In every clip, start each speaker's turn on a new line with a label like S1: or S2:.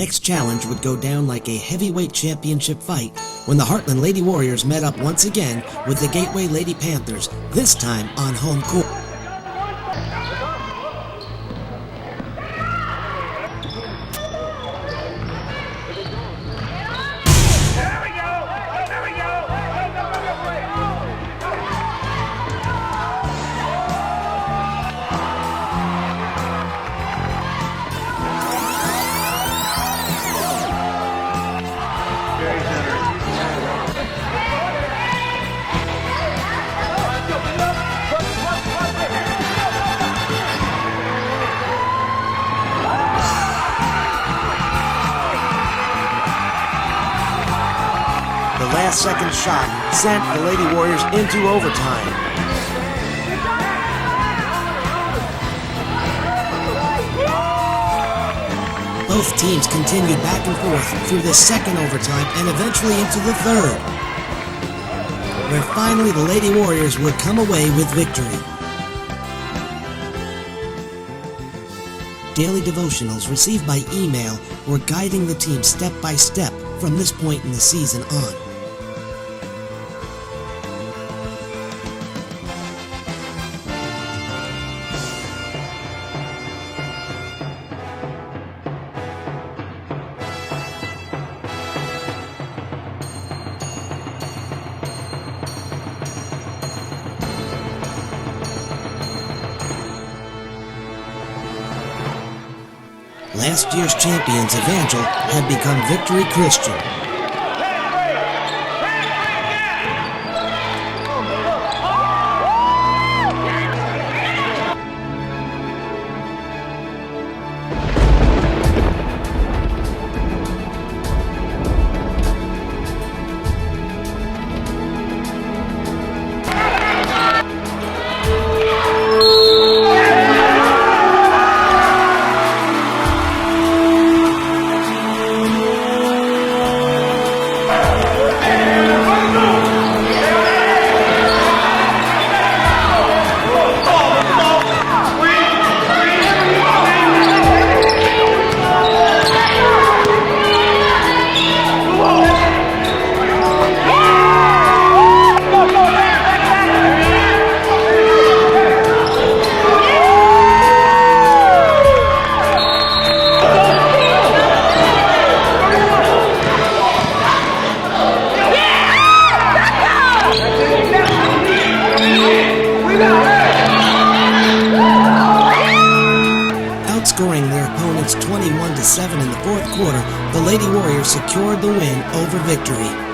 S1: next challenge would go down like a heavyweight championship fight when the Heartland Lady Warriors met up once again with the Gateway Lady Panthers, this time on home court. The last-second shot sent the Lady Warriors into overtime. Both teams continued back and forth through the second overtime and eventually into the third, where finally the Lady Warriors would come away with victory. Daily devotionals received by email were guiding the team step by step from this point in the season on. Last year's champions, Evangel, had become Victory Christian. Outscoring their opponents 21-7 in the fourth quarter, the Lady Warriors secured the win over Victory.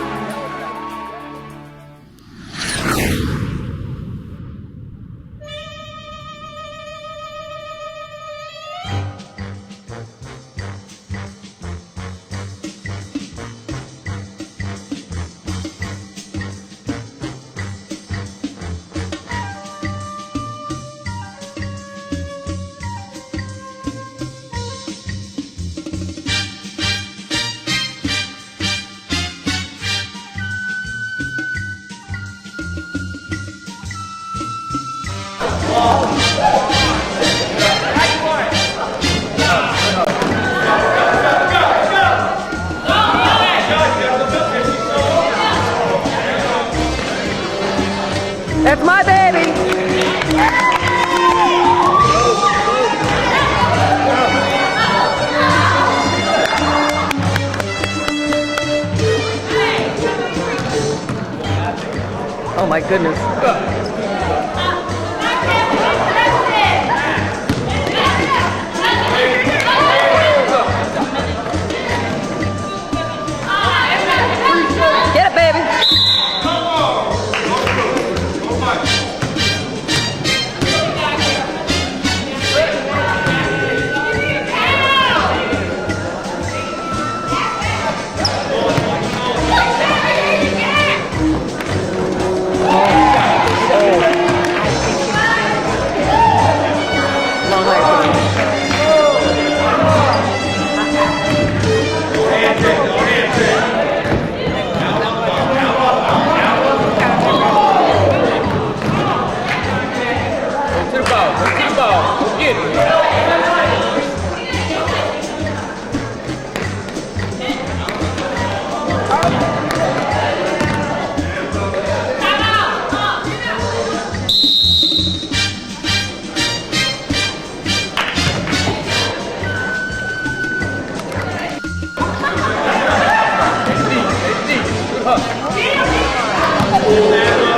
S2: That's my baby. Oh my goodness. Get it, baby.
S3: Thank you.